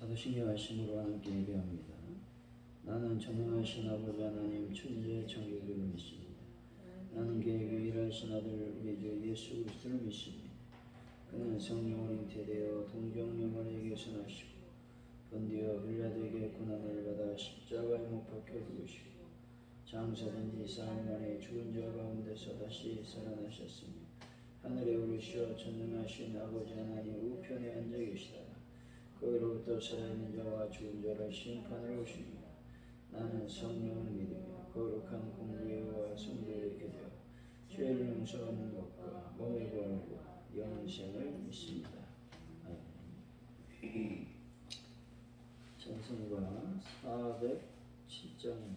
사도신경하심으로 함께 예배합니다. 나는 전능하신 아버지 하나님 천지의 창조주를 믿습니다. 나는 그의 유일하신 아들 우리 주 예수 그리스도를 믿습니다. 그는 성령으로 잉태되어 동정녀마리에게서 나시고 본디오 빌라도에게 고난을 받아 십자가에 못 박혀 죽으시고 장사된 지 사흘 만에 죽은 자 가운데서 다시 살아나셨으며 하늘에 오르시어 전능하신 아버지 하나님 우편에 앉아 계시다가 거기로부터 살아있는 자와 죽은 자를 심판하러 오십니다. 나는 성령을 믿으며 거룩한 공의와 성도에 교제하여 죄를 용서하는 것과 몸의 구원과 영생을 믿습니다. 찬송가 407장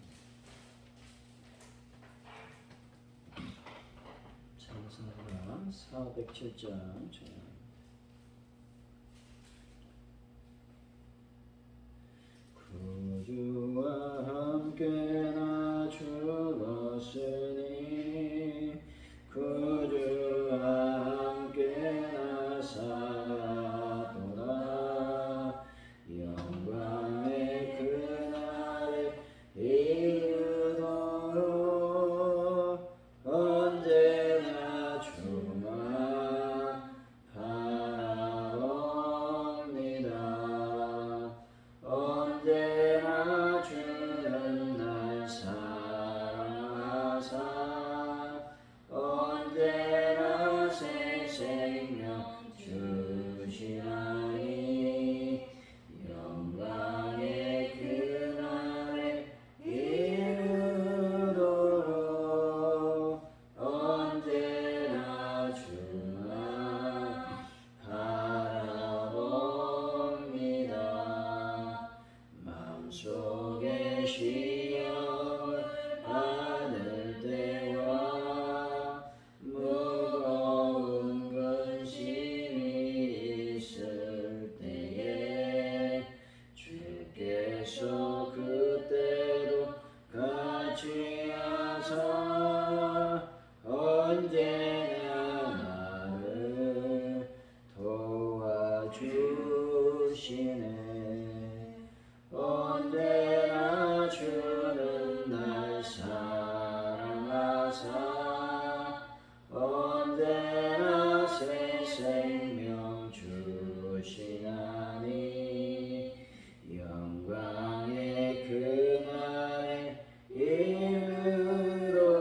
찬송가 407장 찬양합니다. 구주와 함께 나 죽었으니 구주와 함께 나 살았도다. 영광의 그날에 이르도록 언제나 주만 바라봅니다. 언제나 주는 날 사랑하사 언제나 새 생명 주시나니 영광의 그날에 이르도록 언제나 주만 바라봅니다. 마음속에 시험을 받을 때와 무거운 근심이 있을 때에 주께서 그때도 같이 하사 언제나 나를 도와주시네. 언제나 주는 날 사랑하사 언제나 새 생명 주시나니 영광의 그날에 이르도록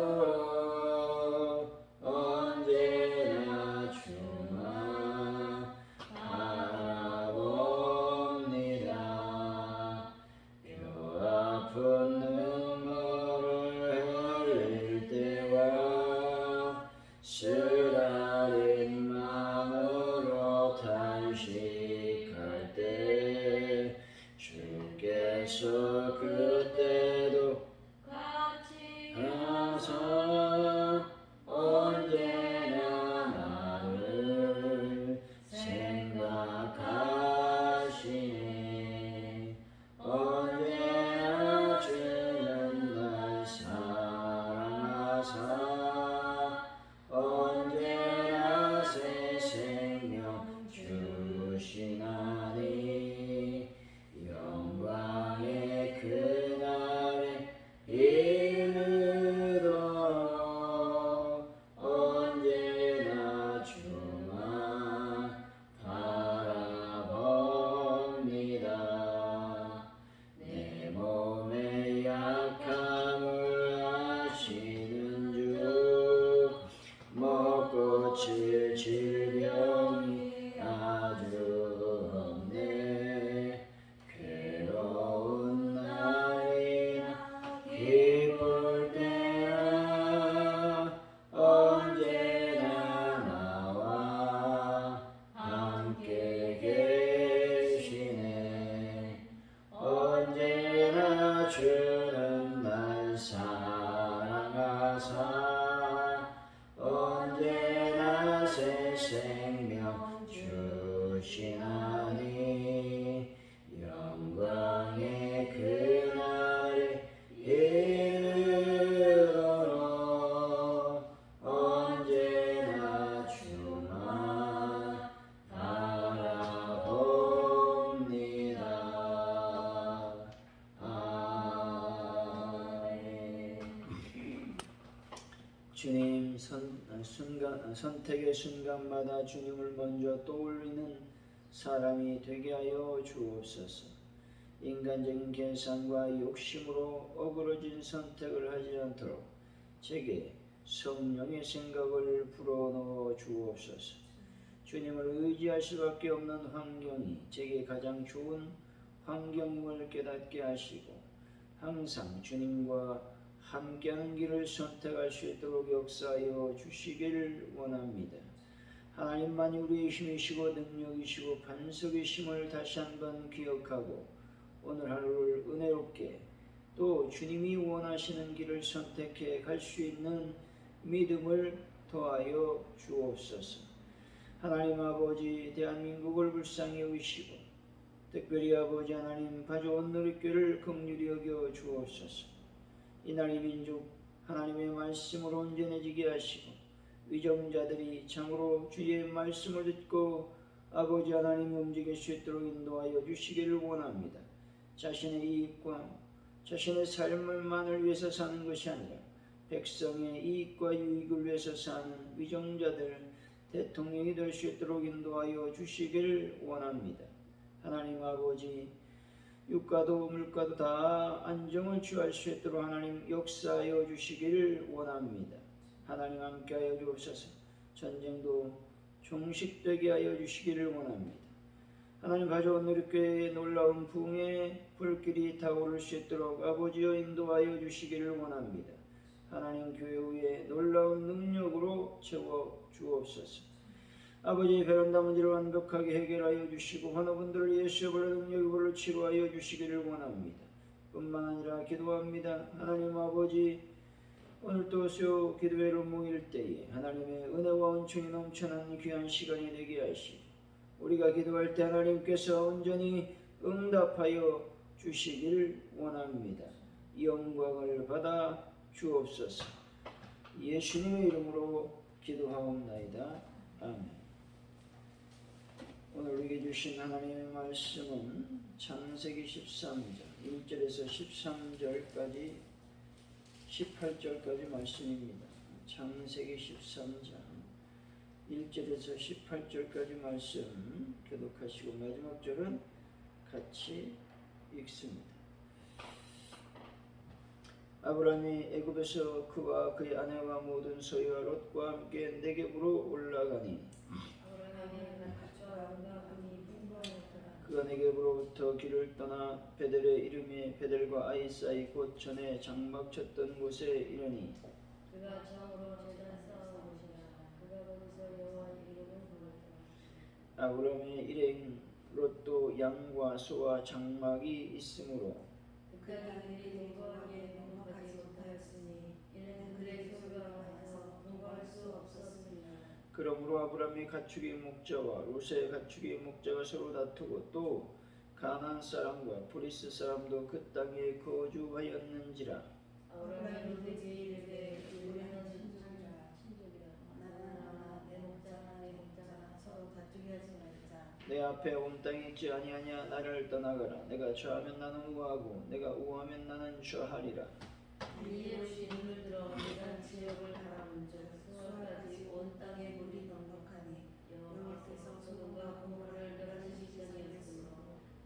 언제나 주만 바라봅니다. 뼈 아픈 눈물을 흘릴 때와 쓰라린 마음으로 탄식할 때 주께서 그때도 같이 하사 언제나 나를 생각하시네. 언제나 주는 날 사랑하사 언제나 새 생명 주시나니 영광의 그날에 이르도록 언제나 주만 바라봅니다. 내 몸의 약함을 아시는 주 먹고 칠 질병이 아주 없네. 괴로운 날이나 기쁠 때나 언제나 나와 함께 계시네. 언제나 주는 날 사랑하사 언제나 새 생명 주시나니 영광의 그날에 이르도록 언제나 주만 바라봅니다. 선택의 순간마다 주님을 먼저 떠올리는 사람이 되게 하여 주옵소서. 인간적인 계산과 욕심으로 어그러진 선택을 하지 않도록 제게 성령의 생각을 불어넣어 주옵소서. 주님을 의지할 수밖에 없는 환경이 제게 가장 좋은 환경임을 깨닫게 하시고 항상 주님과 함께하는 길을 선택할 수 있도록 역사하여 주시기를 원합니다. 하나님만이 우리의 힘이시고 능력이시고 반석이심을 다시 한번 기억하고 오늘 하루를 은혜롭게 또 주님이 원하시는 길을 선택해 갈 수 있는 믿음을 더하여 주옵소서. 하나님 아버지, 대한민국을 불쌍히 여기시고 특별히 아버지 하나님 가져온 누리교를 긍휼히 여겨 주옵소서. 이날 이 민족 하나님의 말씀으로 온전해지게 하시고 위정자들이 참으로 주의 말씀을 듣고 아버지 하나님이 움직일 수 있도록 인도하여 주시기를 원합니다. 자신의 이익과 자신의 삶을만을 위해서 사는 것이 아니라 백성의 이익과 유익을 위해서 사는 위정자들 대통령이 될 수 있도록 인도하여 주시기를 원합니다. 하나님 아버지, 유가도 물가도 다 안정을 취할 수 있도록 하나님 역사하여 주시기를 원합니다. 하나님 함께하여 주옵소서. 전쟁도 종식되게 하여 주시기를 원합니다. 하나님 가져온 누리교회의 놀라운 부흥의 불길이 타오를 수 있도록 아버지여 인도하여 주시기를 원합니다. 하나님 교회 위에 놀라운 능력으로 채워 주옵소서. 아버지의 베란다 문제를 완벽하게 해결하여 주시고 환우분들을 예수의 보혈 능력의 볼로 치료하여 주시기를 원합니다. 뿐만 아니라 기도합니다. 하나님 아버지, 오늘도 수요 기도회를 모일 때에 하나님의 은혜와 은총이 넘쳐나는 귀한 시간이 되게 하시고 우리가 기도할 때 하나님께서 온전히 응답하여 주시기를 원합니다. 영광을 받아 주옵소서. 예수님의 이름으로 기도하옵나이다. 아멘. 오늘 우리에게 주신 하나님의 말씀은 창세기 13장 1절에서 13절까지 18절까지 말씀입니다. 창세기 13장 1절에서 18절까지 말씀 교독하시고 마지막 절은 같이 읽습니다. 아브라함이 애굽에서 그와 그의 아내와 모든 소유와 롯과 함께 네겝으로 올라가니 그가 네겝으로부터 길을 떠나 베델의 이름이 베델과 아이 사이 곧 전에 장막 쳤던 곳에 이르니 그가 처음으로 제단 쌓은 곳이라. 그가 거기서 여호와의 이름을 불렀더라. 아브라함의 일행 롯도 양과 소와 장막이 있으므로 그들이 동거하기에 동거하지 못하였으니 이는 그의 소유가 많아서 동거할 수 없었습니다. 그러므로 아브라함의 가축의 목자와 롯의 가축의 목자가 서로 다투고 또 가나안 사람과 브리스 사람도 그 땅에 거주하였는지라. 아브라함이 롯에게 이르되 우리는 친족이라. 나는 내 목자나 내 목자나 서로 다투게 하지 말자. 내 앞에 온 땅이 있지 아니하냐. 나를 떠나가라. 내가 좌하면 나는 우하고 내가 우하면 나는 좌하리라. 이에 롯이 눈을 들어 내가 지역을 바라본즉 수월까지 온 땅에 물이 넉넉하니 여호와께서 소돔과 고모라를 멸하신 시절이었으므로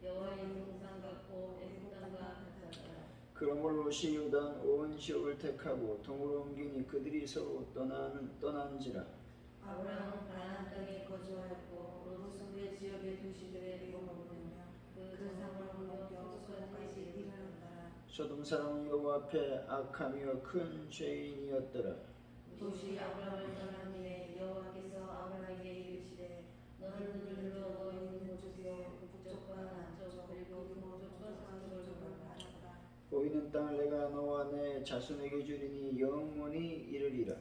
여호와의 동산 같고 애굽 땅과 같았더라. 그러므로 롯이 요단 온 지역을 택하고 동으로 옮기니 그들이 서로 떠난지라. 아브라함은 가나안 땅에 거주하였고 롯은 그 지역의 도시들에 머무르며 그 장막을 넘겨 소돔까지 이르렀더라. 소돔 사람은 여호와 앞에 악하며 큰 죄인이었더라. 롯이 아브라함을 떠난 후에 여호와께서 아브라함에게 이르시되 너는 눈을 들어 너 있는 곳에서 북쪽과 남쪽 그리고 동쪽과 서쪽을 바라보라. 보이는 땅을 내가 너와 내 자손에게 주리니 영원히 이르리라.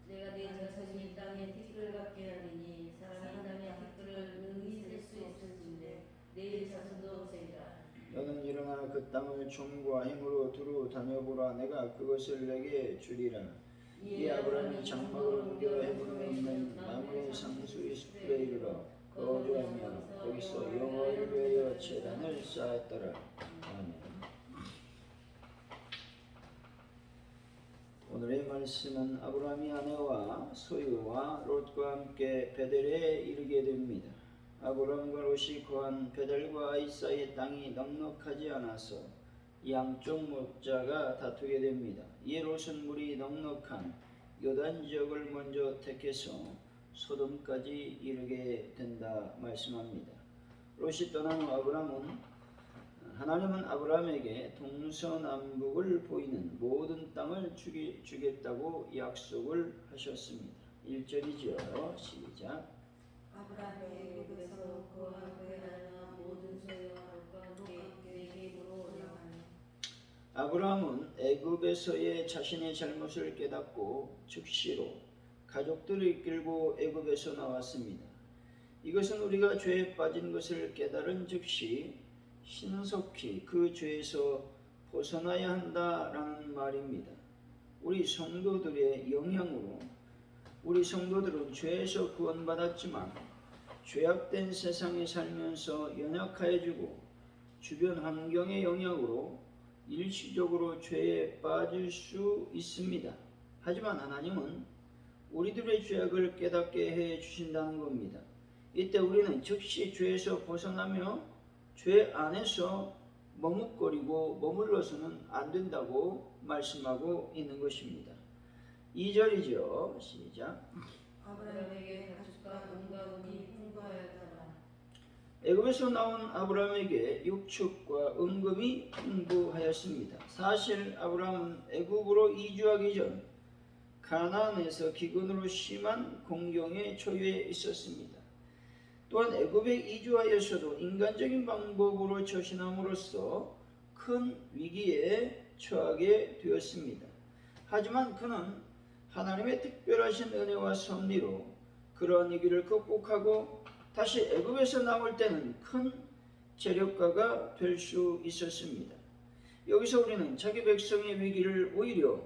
내가 네 자손이 땅에 티끌 같게 하리니 사람이 땅에 티끌을 능히 셀 수 없을진데 네 자손도 세리라. 너는 일어나 그 땅을 종과 힘으로 두루 다녀보라. 내가 그것을 내게 주리라. 이 아브라함이 장막을 옮겨 헤브론에 있는 나무의 상수의 숲에 이르러 거주하며 거기서 여호와를 위하여 제단을 쌓았더라. 아멘. 오늘의 말씀은 아브라함이 아내와 소유와 롯과 함께 베델에 이르게 됩니다. 아브라함과 롯이 거한 베델과 아이 사이의 땅이 넉넉하지 않아서 양쪽 목자가 다투게 됩니다. 이에 롯은 물이 넉넉한 요단 지역을 먼저 택해서 소돔까지 이르게 된다 말씀합니다. 롯이 떠난 후 하나님은 아브라함에게 동서남북을 보이는 모든 땅을 주겠다고 약속을 하셨습니다. 1절이죠. 시작. 아브라함이 애굽에서 그와 그의 아내와 모든 소유와 롯과 함께 내게로 올라가니. 아브라함은 애굽에서의 자신의 잘못을 깨닫고 즉시로 가족들을 이끌고 애굽에서 나왔습니다. 이것은 우리가 죄에 빠진 것을 깨달은 즉시 신속히 그 죄에서 벗어나야 한다라는 말입니다. 우리 성도들은 죄에서 구원받았지만 죄악된 세상에 살면서 연약해지고 주변 환경의 영향으로 일시적으로 죄에 빠질 수 있습니다. 하지만 하나님은 우리들의 죄악을 깨닫게 해 주신다는 겁니다. 이때 우리는 즉시 죄에서 벗어나며 죄 안에서 머뭇거리고 머물러서는 안 된다고 말씀하고 있는 것입니다. 2절이죠. 시작. 아브라함에게 가축과 온갖 은이 풍부하였더라. 애굽에서 나온 아브라함에게 육축과 은금이 풍부하였습니다. 사실 아브라함은 애굽으로 이주하기 전 가나안에서 기근으로 심한 공경에 처해 있었습니다. 또한 애굽에 이주하여서도 인간적인 방법으로 처신함으로써 큰 위기에 처하게 되었습니다. 하지만 그는 하나님의 특별하신 은혜와 섭리로 그러한 위기를 극복하고 다시 애굽에서 나올 때는 큰 재력가가 될 수 있었습니다. 여기서 우리는 자기 백성의 위기를 오히려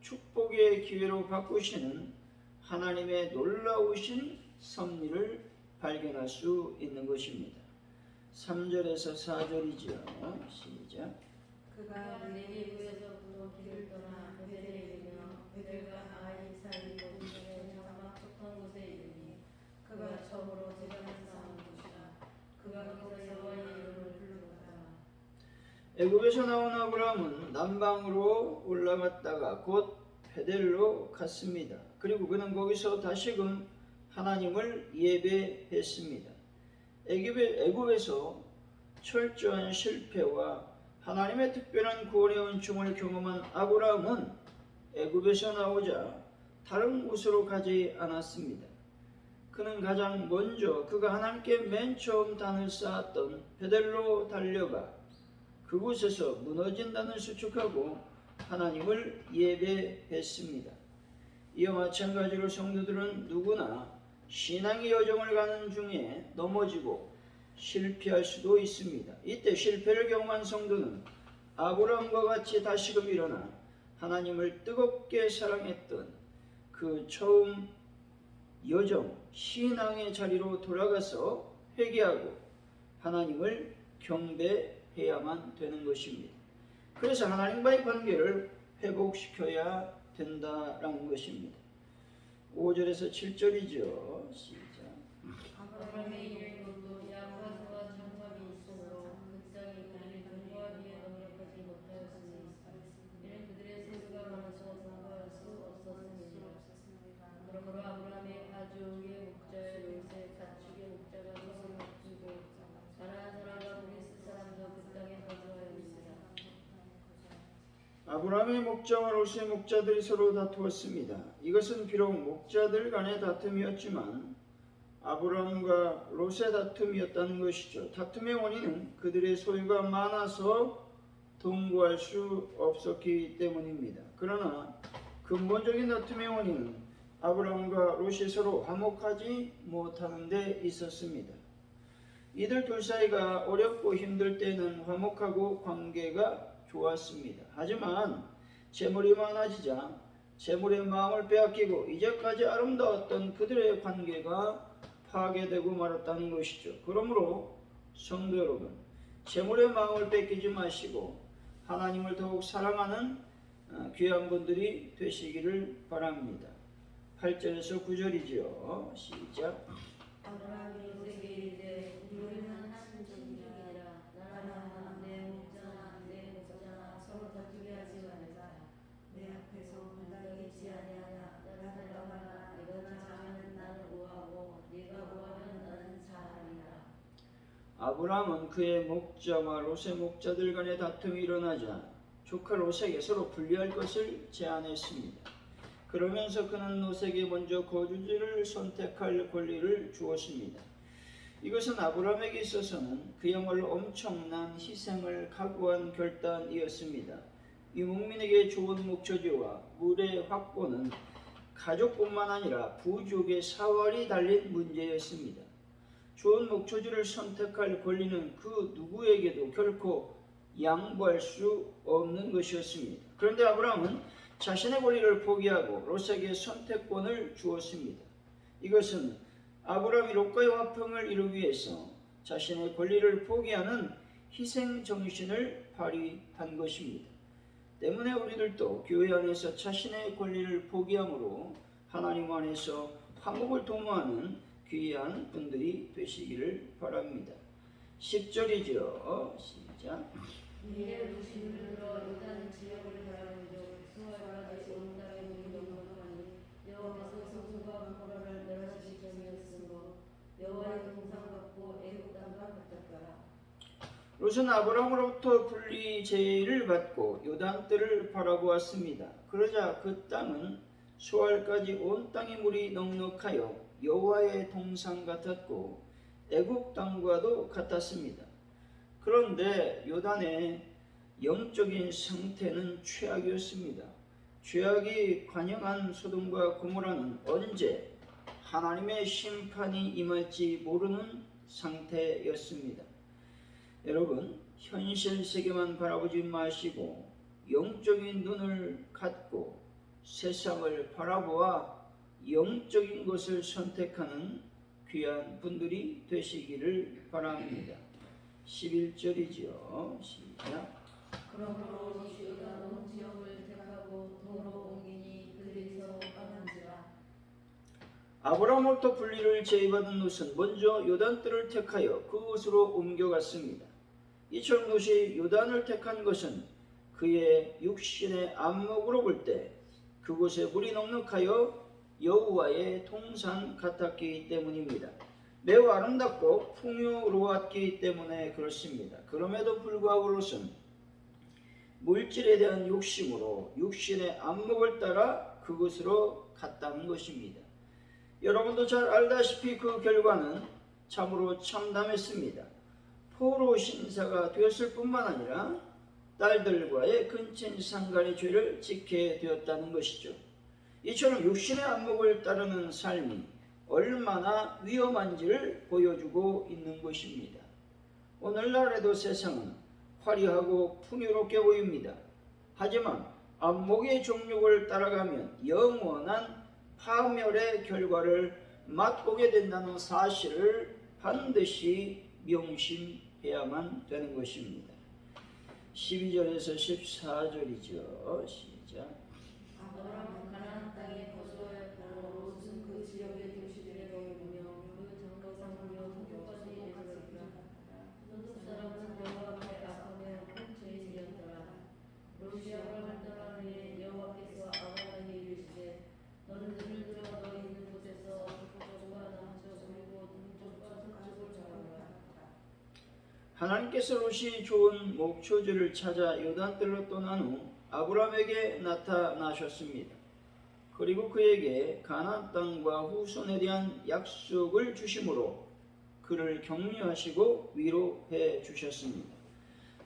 축복의 기회로 바꾸시는 하나님의 놀라우신 섭리를 발견할 수 있는 것입니다. 3절에서 4절이죠. 시작. 그가 네게부에서부터 길을 떠나 베델에 이르며 베델과 아이 사이 모든 중에 사막 척한 곳에 이르니 그가 처음으로 제단을 쌓은 곳이라. 그가 거기서 여호와의 이름을 부르다가 애굽에서 나온 아브라함은 남방으로 올라갔다가 곧 베델로 갔습니다. 그리고 그는 거기서 다시금 하나님을 예배했습니다. 애굽에서 철저한 실패와 하나님의 특별한 구원의 은총을 경험한 아브라함은 애굽에서 나오자 다른 곳으로 가지 않았습니다. 그는 가장 먼저 그가 하나님께 맨 처음 단을 쌓았던 베델로 달려가 그곳에서 무너진 단을 수축하고 하나님을 예배했습니다. 이와 마찬가지로 성도들은 누구나 신앙의 여정을 가는 중에 넘어지고 실패할 수도 있습니다. 이때 실패를 경험한 성도는 아브라함과 같이 다시금 일어나 하나님을 뜨겁게 사랑했던 그 처음 여정, 신앙의 자리로 돌아가서 회개하고 하나님을 경배해야만 되는 것입니다. 그래서 하나님과의 관계를 회복시켜야 된다라는 것입니다. 5절에서 7절이죠. 시작. 아브라함의 이를 것도 야곱과 장막이 있으므로 그 땅이 그들의 눈과 위에 넉넉하지 못하였으니 이는 그들의 세수가 많아서 상관할 수 없었습니다. 그러므로 아브라함의 아주 위의 목자의 롯의 가축의 목자가 롯을 먹히고 가나안 사람과 브리스 사람도 그 땅에 거주하였습니다. 아브라함의 목자와 롯의 목자들이 서로 다투었습니다. 이것은 비록 목자들 간의 다툼이었지만 아브라함과 롯의 다툼이었다는 것이죠. 다툼의 원인은 그들의 소유가 많아서 동거할 수 없었기 때문입니다. 그러나 근본적인 다툼의 원인은 아브라함과 롯이 서로 화목하지 못하는 데 있었습니다. 이들 둘 사이가 어렵고 힘들 때는 화목하고 관계가 좋았습니다. 하지만 재물이 많아지자 재물의 마음을 빼앗기고 이제까지 아름다웠던 그들의 관계가 파괴되고 말았다는 것이죠. 그러므로 성도 여러분, 재물의 마음을 뺏기지 마시고 하나님을 더욱 사랑하는 귀한 분들이 되시기를 바랍니다. 8절에서 9절이죠. 시작. 아브라함이 롯에게 이르되 우리는 한 친족이라 나는 내 목자나 서로 다투게 하지 말자. 내 앞에서 문답이 있지 아니하냐. 나는 너가 자하면 나는 우하고 네가 우하면 나는 자하리라. 아브라함은 그의 목자와 롯의 목자들 간의 다툼이 일어나자 조카 롯에게 서로 분리할 것을 제안했습니다. 그러면서 그는 롯에게 먼저 거주지를 선택할 권리를 주었습니다. 이것은 아브라함에게 있어서는 그야말로 엄청난 희생을 각오한 결단이었습니다. 유목민에게 좋은 목초지와 물의 확보는 가족뿐만 아니라 부족의 사활이 달린 문제였습니다. 좋은 목초지를 선택할 권리는 그 누구에게도 결코 양보할 수 없는 것이었습니다. 그런데 아브라함은 자신의 권리를 포기하고 롯에게 선택권을 주었습니다. 이것은 아브라함이 롯과의 화평을 이루기 위해서 자신의 권리를 포기하는 희생 정신을 발휘한 것입니다. 때문에 우리들도 교회 안에서 자신의 권리를 포기함으로 하나님 안에서 화목을 도모하는 귀한 분들이 되시기를 바랍니다. 10절이죠. 시작. 이에 루시를 들어 요단 지역을 바라보고 수아가 다시 온 땅에 물이 넉넉하니 여호와께서 성소가 공로를 멸하실 정이었으므로 여호와의 동상 같고 애굽 땅과 같았더라. 롯은 아브라함으로부터 분리 제의를 받고 요단뜰을 바라보았습니다. 그러자 그 땅은 수알까지 온 땅의 물이 넉넉하여 여호와의 동상 같았고 애굽 땅과도 같았습니다. 그런데 요단의 영적인 상태는 최악이었습니다. 죄악이 관영한 소돔과 고모라는 언제 하나님의 심판이 임할지 모르는 상태였습니다. 여러분, 현실 세계만 바라보지 마시고 영적인 눈을 갖고 세상을 바라보아 영적인 것을 선택하는 귀한 분들이 되시기를 바랍니다. 11절이죠. 시작. 그러므로 요단 온 지역을 택하고 도로 옮기니 그들에서 떠난지라. 아브라함으로부터 분리를 제의받은 롯은 먼저 요단뜰을 택하여 그곳으로 옮겨갔습니다. 이처럼 롯이 요단을 택한 것은 그의 육신의 안목으로 볼 때 그곳에 물이 넉넉하여 여호와의 동산 같았기 때문입니다. 매우 아름답고 풍요로웠기 때문에 그렇습니다. 그럼에도 불구하고 롯은 물질에 대한 욕심으로 육신의 안목을 따라 그곳으로 갔다는 것입니다. 여러분도 잘 알다시피 그 결과는 참으로 참담했습니다. 포로 신사가 되었을 뿐만 아니라 딸들과의 근친 상간의 죄를 짓게 되었다는 것이죠. 이처럼 육신의 안목을 따르는 삶이 얼마나 위험한지를 보여주고 있는 것입니다. 오늘날에도 세상은 화려하고 풍요롭게 보입니다. 하지만 안목의 종육을 따라가면 영원한 파멸의 결과를 맛보게 된다는 사실을 반드시 명심해야만 되는 것입니다. 12절에서 14절이죠. 시작. 아브라함은 가나안 땅에 거주하였고 롯은 그 지역의 도시들에 머무르며 그 정거상으로 동쪽까지 이르렀더라. 롯 사람은 여호와 앞에 악하며 큰 죄를 지었더라. 롯이 아브라함을 떠난 후에 여호와께서 아브라함에게 이르시되 너는 눈을 들어 너 있는 곳에서 북쪽과 남쪽 그리고 동쪽과 서쪽을 바라보라. 하나님께서 롯이 좋은 목초지를 찾아 요단뜰로 떠난 후 아브라함에게 나타나셨습니다. 그리고 그에게 가나안 땅과 후손에 대한 약속을 주심으로 그를 격려하시고 위로해 주셨습니다.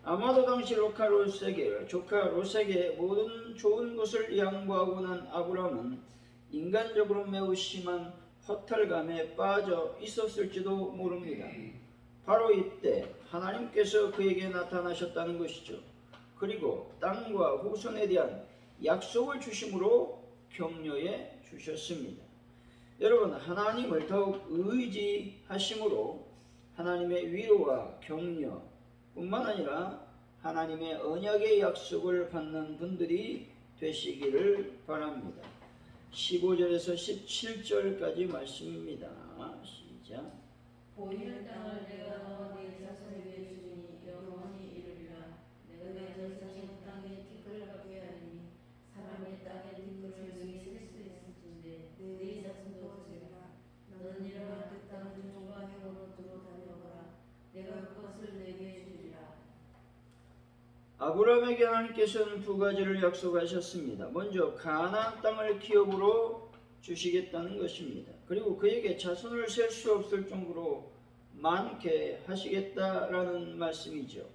아마도 당시 조카 롯에게 모든 좋은 것을 양보하고 난 아브라함은 인간적으로 매우 심한 허탈감에 빠져 있었을지도 모릅니다. 바로 이때 하나님께서 그에게 나타나셨다는 것이죠. 그리고 땅과 후손에 대한 약속을 주심으로 격려해 주셨습니다. 여러분, 하나님을 더욱 의지하심으로 하나님의 위로와 격려 뿐만 아니라 하나님의 언약의 약속을 받는 분들이 되시기를 바랍니다. 15절에서 17절까지 말씀입니다. 시작. 보이는 땅을 내가 너와 네 자손에게 주리니 영원히 이르리라. 내가 네 자손 땅에 티끌 같게 하리니 사람의 땅에 티끌을 능히 셀 수 있을진데 네 자손도 세리라. 너는 일어나 그 땅을 종과 행으로 두루 다녀보라. 내가 그것을 내게 주리라. 아브라함에게 하나님께서는 두 가지를 약속하셨습니다. 먼저 가나안 땅을 기업으로 주시겠다는 것입니다. 그리고 그에게 자손을 셀 수 없을 정도로 많게 하시겠다라는 말씀이죠.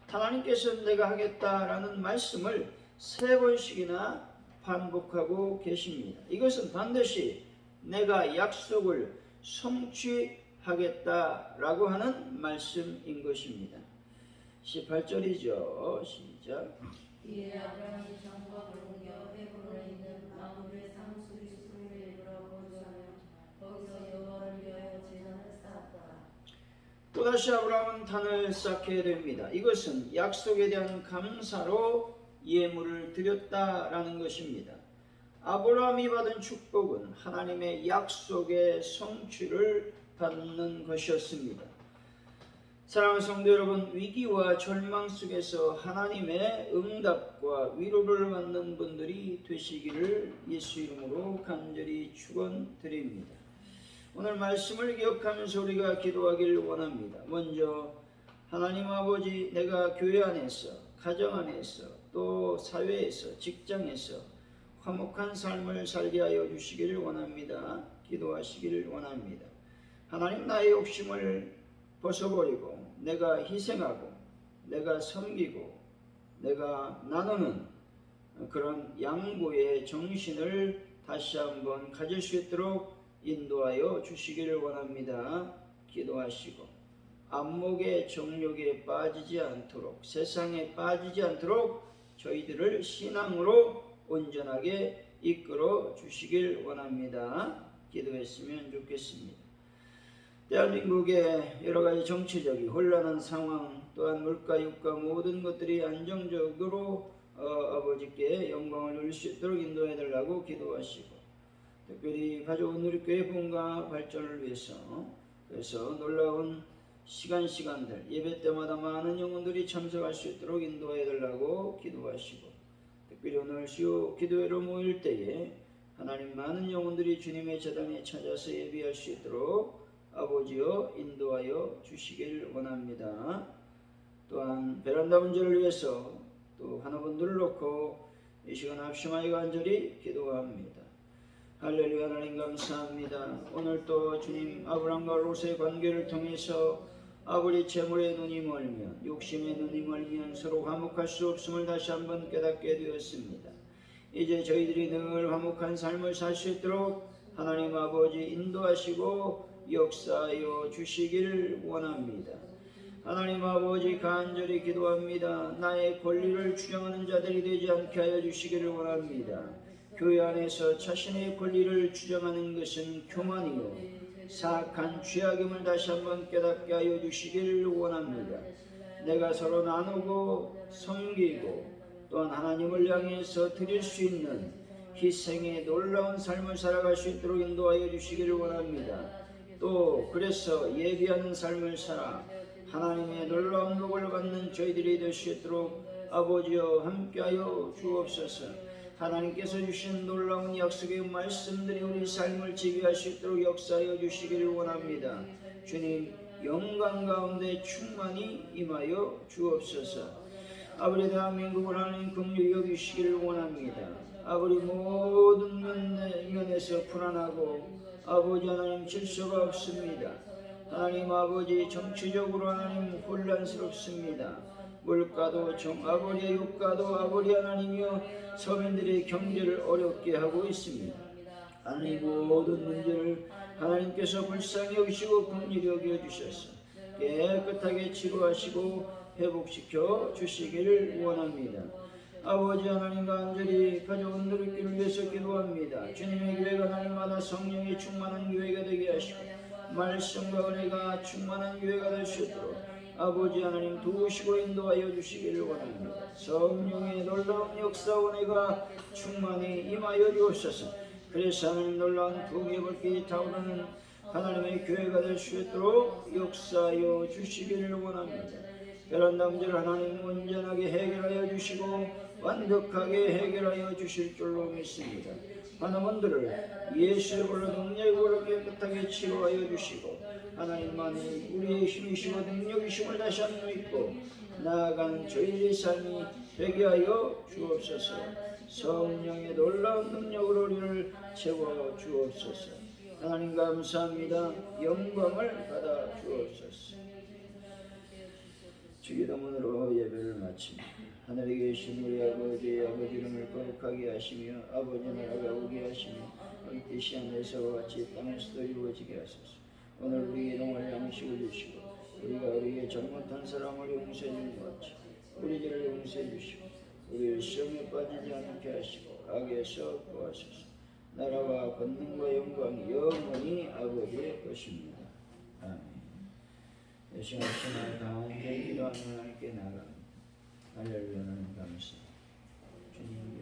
하나님께서는 내가 하겠다라는 말씀을 3번씩이나 반복하고 계십니다. 이것은 반드시 내가 약속을 성취하겠다라고 하는 말씀인 것입니다. 18절이죠. 시작. 이에 아브라함이 장막을 옮겨 헤브론에 있는 마므르의 상수리 숲을 이르러 거주하며 거기서 여호와를 위하여 제단을 쌓았더라. 또다시 아브라함은 단을 쌓게 됩니다. 이것은 약속에 대한 감사로 예물을 드렸다라는 것입니다. 아브라함이 받은 축복은 하나님의 약속의 성취를 받는 것이었습니다. 사랑하는 성도 여러분, 위기와 절망 속에서 하나님의 응답과 위로를 받는 분들이 되시기를 예수 이름으로 간절히 축원드립니다. 오늘 말씀을 기억하면서 우리가 기도하길 원합니다. 먼저 하나님 아버지, 내가 교회 안에서, 가정 안에서, 또 사회에서, 직장에서 화목한 삶을 살게 하여 주시기를 원합니다. 기도하시기를 원합니다. 하나님, 나의 욕심을 벗어버리고 내가 희생하고 내가 섬기고 내가 나누는 그런 양보의 정신을 다시 한번 가질 수 있도록 인도하여 주시기를 원합니다. 기도하시고 안목의 정욕에 빠지지 않도록, 세상에 빠지지 않도록 저희들을 신앙으로 온전하게 이끌어 주시길 원합니다. 기도했으면 좋겠습니다. 대한민국의 여러가지 정치적인 혼란한 상황, 또한 물가, 유가 모든 것들이 안정적으로 아버지께 영광을 누릴 수 있도록 인도해 달라고 기도하시고, 특별히 가져온 우리교회 부흥과 발전을 위해서, 그래서 놀라운 시간들, 예배 때마다 많은 영혼들이 참석할 수 있도록 인도해 달라고 기도하시고, 특별히 오늘 수요 기도회로 모일 때에 하나님 많은 영혼들이 주님의 제단에 찾아서 예배할 수 있도록 아버지여 인도하여 주시길 원합니다. 또한 베란다 문제를 위해서 또 하나분들을 놓고 이 시간 합심하여 간절히 기도합니다. 할렐루야. 하나님 감사합니다. 오늘 또 주님 아브람과 롯의 관계를 통해서 아버지 재물의 눈이 멀면, 욕심의 눈이 멀면 서로 화목할 수 없음을 다시 한번 깨닫게 되었습니다. 이제 저희들이 늘 화목한 삶을 살 수 있도록 하나님 아버지 인도하시고 역사하여 주시기를 원합니다. 하나님 아버지 간절히 기도합니다. 나의 권리를 주장하는 자들이 되지 않게 하여 주시기를 원합니다. 교회 안에서 자신의 권리를 주장하는 것은 교만이요 사악한 죄악임을 다시 한번 깨닫게 하여 주시기를 원합니다. 내가 서로 나누고 섬기고 또한 하나님을 향해서 드릴 수 있는 희생의 놀라운 삶을 살아갈 수 있도록 인도하여 주시기를 원합니다. 또 그래서 예비하는 삶을 살아 하나님의 놀라운 복을 받는 저희들이 될 수 있도록 아버지여 함께하여 주옵소서. 하나님께서 주신 놀라운 약속의 말씀들이 우리 삶을 지배할 수 있도록 역사하여 주시기를 원합니다. 주님 영광 가운데 충만히 임하여 주옵소서. 아버지 대한민국을 하나님 긍휼히 여기시기를 원합니다. 아버지 모든 면에서 불안하고 아버지 하나님 질서가 없습니다. 하나님 아버지 정치적으로 하나님 혼란스럽습니다. 물가도 아버지의 유가도 아버지 하나님이여 서민들의 경제를 어렵게 하고 있습니다. 하나님 모든 문제를 하나님께서 불쌍히 여기시고 긍휼히 여겨주셔서 깨끗하게 치료하시고 회복시켜 주시기를 원합니다. 아버지 하나님 간절히 가져온 우리를 위해서 기도합니다. 주님의 교회가 날마다 성령이 충만한 교회가 되게 하시고 말씀과 은혜가 충만한 교회가 될 수 있도록 아버지 하나님 도우시고 인도하여 주시기를 원합니다. 성령의 놀라운 역사 은혜가 충만히 임하여 주옵소서. 그래서 하나님 놀라운 부흥의 불길이 타오르는 하나님의 교회가 될 수 있도록 역사하여 주시기를 원합니다. 베란다 문제를 하나님 온전하게 해결하여 주시고 완벽하게 해결하여 주실 줄로 믿습니다. 하나님들을 예수의 불로 능력으로 깨끗하게 치료하여 주시고 하나님만이 우리의 힘이시고 능력이심을 다시 한번 믿고 나아가는 저희의 삶이 되게 하여 주옵소서. 성령의 놀라운 능력으로 우리를 채워 주옵소서. 하나님 감사합니다. 영광을 받아 주옵소서. 주기도문으로 예배를 마칩니다. 하늘에 계신 우리 아버지의 아버지 이름을 거룩하게 하시며 아버지 나라가 오게 하시며 이 뜻이 하늘에서와 같이 땅에서도 이루어지게 하소서. 오늘 우리에게 일용할 양식을 주시고 우리가 우리에게 잘못한 사람을 용서해 준 것 같이 우리 죄를 용서해 주시고 우리를 시험에 빠지지 않게 하시고 악에서 구하소서. 나라와 권능과 영광이 영원히 아버지의 것입니다. 아멘. 이 시간 신앙을 강하게 기도하는 하나님께 나아갑니다. 할렐루야. 하나님 감사합니다. 주님